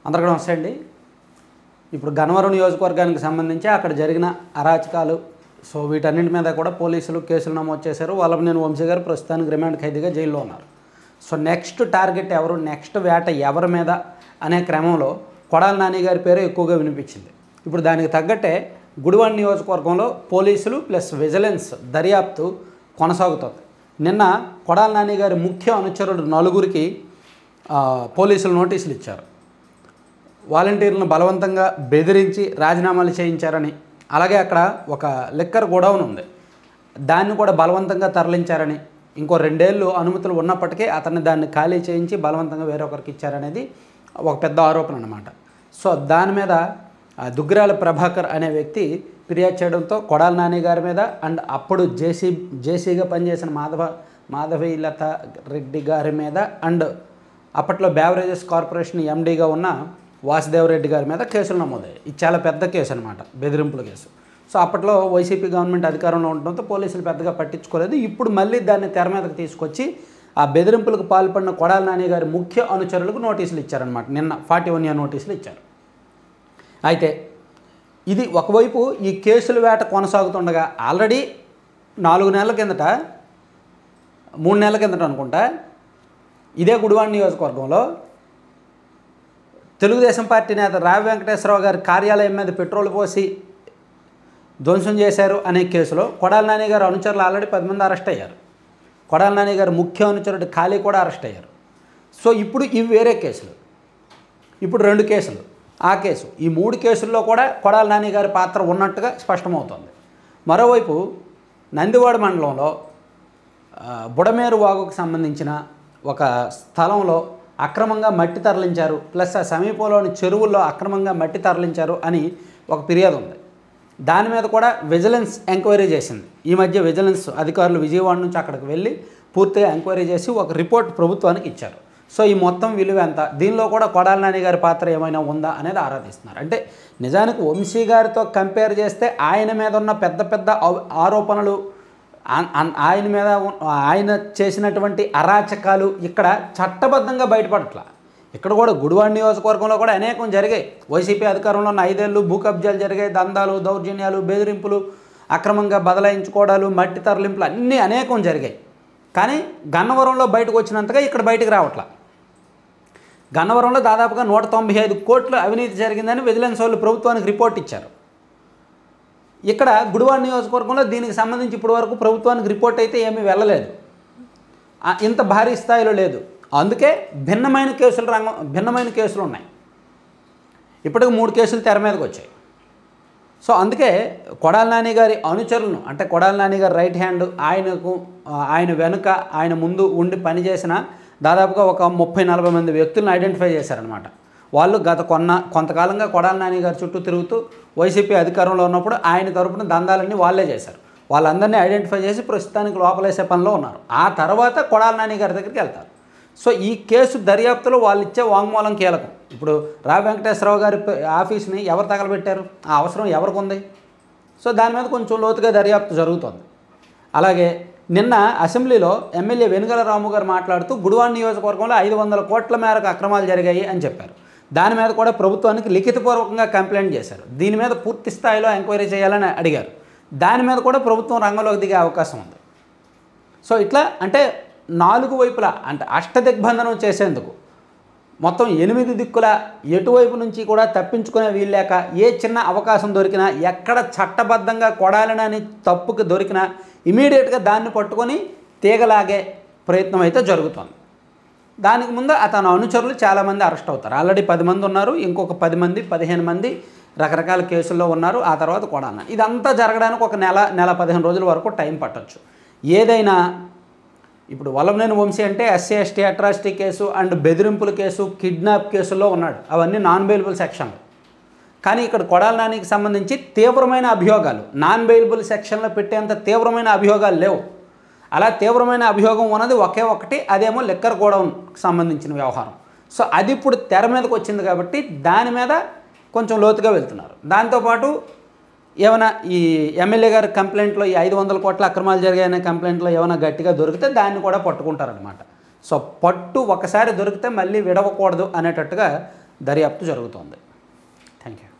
అందరికీ నమస్తే అండి. ఇప్పుడు గన్నవరం నియోజకవర్గానికి సంబంధించి అక్కడ జరిగిన అరాచకాలు వీటన్నిటి మీద కూడా పోలీసులు కేసులు నమోదు చేశారు. వల్లభనేని వంశీ గారు ప్రస్తుతానికి రిమాండ్ ఖైదీగా జైల్లో ఉన్నారు. నెక్స్ట్ టార్గెట్ ఎవరు, నెక్స్ట్ వేట ఎవరి మీద అనే క్రమంలో కొడాలి నాని గారి పేరు ఎక్కువగా వినిపించింది. ఇప్పుడు దానికి తగ్గట్టే గుడివాడ నియోజకవర్గంలో పోలీసులు ప్లస్ విజిలెన్స్ దర్యాప్తు కొనసాగుతుంది. నిన్న కొడాలి నాని గారి ముఖ్య అనుచరులు నలుగురికి పోలీసులు నోటీసులు ఇచ్చారు. వాలంటీర్లను బలవంతంగా బెదిరించి రాజీనామాలు చేయించారని, అలాగే అక్కడ ఒక లిక్కర్ గోడౌన్ ఉంది, దాన్ని కూడా బలవంతంగా తరలించారని, ఇంకో 2 ఏళ్ళు అనుమతులు ఉన్నప్పటికీ అతన్ని దాన్ని ఖాళీ చేయించి బలవంతంగా వేరొకరికి ఇచ్చారనేది ఒక పెద్ద ఆరోపణ అన్నమాట. దాని మీద దుగ్గిరాల ప్రభాకర్ అనే వ్యక్తి ఫిర్యాదు చేయడంతో కొడాలి నాని గారి మీద అండ్ అప్పుడు జేసీగా పనిచేసిన మాధవీలత రెడ్డి గారి మీద అండ్ అప్పట్లో బేవరేజెస్ కార్పొరేషన్ ఎండీగా ఉన్న వాసుదేవరెడ్డి గారి మీద కేసులు నమోదయ్యాయి. ఇది చాలా పెద్ద కేసు అనమాట, బెదిరింపుల కేసు. అప్పట్లో వైసీపీ గవర్నమెంట్ అధికారంలో ఉండడంతో పోలీసులు పెద్దగా పట్టించుకోలేదు. ఇప్పుడు మళ్ళీ దాన్ని తెర మీదకి తీసుకొచ్చి ఆ బెదిరింపులకు పాల్పడిన కొడాలి నాని గారి ముఖ్య అనుచరులకు నోటీసులు ఇచ్చారనమాట. నిన్న 41 నోటీసులు ఇచ్చారు. అయితే ఇది ఒకవైపు ఈ కేసుల వేట కొనసాగుతుండగా ఆల్రెడీ 4 నెలల కిందట 3 నెలల కిందట అనుకుంటా ఇదే గుడివాడ నియోజకవర్గంలో తెలుగుదేశం పార్టీ నేత రావి వెంకటేశ్వరరావు గారి కార్యాలయం మీద పెట్రోల్ పోసి ధ్వంసం చేశారు అనే కేసులో కొడాలి నాని గారు అనుచరులు ఆల్రెడీ 10 మంది అరెస్ట్ అయ్యారు. కొడాలి నాని గారు ముఖ్య అనుచరుడు ఖాళీ కూడా అరెస్ట్ అయ్యారు. ఇప్పుడు ఇవి వేరే కేసులు. ఇప్పుడు 2 కేసులు, ఆ కేసు, ఈ 3 కేసుల్లో కూడా కొడాలి నాని గారి పాత్ర ఉన్నట్టుగా స్పష్టమవుతోంది. మరోవైపు నందివాడ మండలంలో బుడమేరు వాగుకు సంబంధించిన ఒక స్థలంలో అక్రమంగా మట్టి తరలించారు, ప్లస్ ఆ సమీపంలోని చెరువుల్లో అక్రమంగా మట్టి తరలించారు అని ఒక ఫిర్యాదు ఉంది. దాని మీద కూడా విజిలెన్స్ ఎంక్వైరీ చేసింది. ఈ మధ్య విజిలెన్స్ అధికారులు విజయవాడ నుంచి అక్కడికి వెళ్ళి పూర్తిగా ఎంక్వైరీ చేసి ఒక రిపోర్ట్ ప్రభుత్వానికి ఇచ్చారు. ఈ మొత్తం విలువ ఎంత, దీనిలో కూడా కొడాలి నాని గారి పాత్ర ఏమైనా ఉందా అనేది ఆరాధిస్తున్నారు. అంటే నిజానికి వంశీ గారితో కంపేర్ చేస్తే ఆయన మీద ఉన్న పెద్ద పెద్ద ఆరోపణలు, ఆయన మీద ఆయన చేసినటువంటి అరాచకాలు ఇక్కడ చట్టబద్ధంగా బయటపడట్లా. ఇక్కడ కూడా గుడివాడ నియోజకవర్గంలో కూడా అనేకం జరిగాయి. వైసీపీ అధికారంలో ఉన్న 5 ఏళ్ళు భూ కబ్జాలు జరిగాయి, దందాలు, దౌర్జన్యాలు, బెదిరింపులు, అక్రమంగా బదలాయించుకోవడాలు, మట్టి తరలింపులు అన్నీ అనేకం జరిగాయి. కానీ గన్నవరంలో బయటకు వచ్చినంతగా ఇక్కడ బయటకు రావట్లా. గన్నవరంలో దాదాపుగా 195 కోట్ల అవినీతి జరిగిందని విజిలెన్స్ వాళ్ళు ప్రభుత్వానికి రిపోర్ట్ ఇచ్చారు. ఇక్కడ గుడివాడ నియోజకవర్గంలో దీనికి సంబంధించి ఇప్పటి వరకు ప్రభుత్వానికి రిపోర్ట్ అయితే ఏమీ వెళ్ళలేదు, ఇంత భారీ స్థాయిలో లేదు. అందుకే భిన్నమైన కేసులు ఉన్నాయి. ఇప్పటికి 3 కేసులు తెర మీదకి వచ్చాయి. అందుకే కొడాలి నాని గారి అనుచరులను, అంటే కొడాలి నాని గారి రైట్ హ్యాండ్, ఆయన వెనుక ఆయన ముందు ఉండి పనిచేసిన దాదాపుగా ఒక 30-40 మంది వ్యక్తులను ఐడెంటిఫై చేశారనమాట. వాళ్ళు గత కొంతకాలంగా కొడాలి నాని గారి చుట్టూ తిరుగుతూ వైసీపీ అధికారంలో ఉన్నప్పుడు ఆయన తరపున దందాలన్నీ వాళ్ళే చేశారు. వాళ్ళందరినీ ఐడెంటిఫై చేసి ప్రస్తుతానికి లోపలేసే పనిలో ఉన్నారు. ఆ తర్వాత కొడాలి నాని గారి దగ్గరికి వెళ్తారు. ఈ కేసు దర్యాప్తులో వాళ్ళు ఇచ్చే వాంగ్మూలం కీలకం. ఇప్పుడు రావి వెంకటేశ్వరరావు గారి ఆఫీస్ని ఎవరు తగలబెట్టారు, ఆ అవసరం ఎవరికి ఉంది? దాని మీద కొంచెం లోతుగా దర్యాప్తు జరుగుతుంది. అలాగే నిన్న అసెంబ్లీలో ఎమ్మెల్యే వెనుగల రాము గారు మాట్లాడుతూ గుడివాడ నియోజకవర్గంలో 500 కోట్ల మేరకు అక్రమాలు జరిగాయి అని చెప్పారు. దాని మీద కూడా ప్రభుత్వానికి లిఖితపూర్వకంగా కంప్లైంట్ చేశారు. దీని మీద పూర్తి స్థాయిలో ఎంక్వైరీ చేయాలని అడిగారు. దాని మీద కూడా ప్రభుత్వం రంగంలోకి దిగే అవకాశం ఉంది. ఇట్లా అంటే 4 వైపులా, అంటే అష్టదిగ్బంధనం చేసేందుకు మొత్తం 8 దిక్కుల ఎటువైపు నుంచి కూడా తప్పించుకునే వీల్లేక ఏ చిన్న అవకాశం దొరికినా, ఎక్కడ చట్టబద్ధంగా కొడాలని తప్పుకి దొరికినా ఇమీడియట్గా దాన్ని పట్టుకొని తీగలాగే ప్రయత్నం అయితే జరుగుతుంది. దానికి ముందు అతని అనుచరులు చాలామంది అరెస్ట్ అవుతారు. ఆల్రెడీ 10 మంది ఉన్నారు, ఇంకొక 10 మంది 15 మంది రకరకాల కేసుల్లో ఉన్నారు. ఆ తర్వాత కొడాలి. ఇదంతా జరగడానికి ఒక నెల 15 రోజుల వరకు టైం పట్టొచ్చు. ఏదైనా ఇప్పుడు వల్లభనేని వంశీ అంటే SC ST atrocity case and బెదిరింపుల కేసు, కిడ్నాప్ కేసుల్లో ఉన్నాడు. అవన్నీ నాన్ బెయిలబుల్ సెక్షన్లు. కానీ ఇక్కడ కొడాలి నానికి సంబంధించి తీవ్రమైన అభియోగాలు నాన్ బెయిలబుల్ సెక్షన్లో పెట్టేంత తీవ్రమైన అభియోగాలు లేవు. అలా తీవ్రమైన అభియోగం ఉన్నది ఒకే ఒకటి, అదేమో లిక్కర్ గోడౌన్కి సంబంధించిన వ్యవహారం. అది ఇప్పుడు తెర మీదకి వచ్చింది కాబట్టి దాని మీద కొంచెం లోతుగా వెళ్తున్నారు. దాంతోపాటు ఏమైనా ఈ ఎమ్మెల్యే గారి కంప్లైంట్లో ఈ 500 కోట్ల అక్రమాలు జరిగాయనే కంప్లైంట్లో ఏమైనా గట్టిగా దొరికితే దాన్ని కూడా పట్టుకుంటారనమాట. పట్టు ఒకసారి దొరికితే మళ్ళీ విడవకూడదు అనేటట్టుగా దర్యాప్తు జరుగుతోంది. Thank you.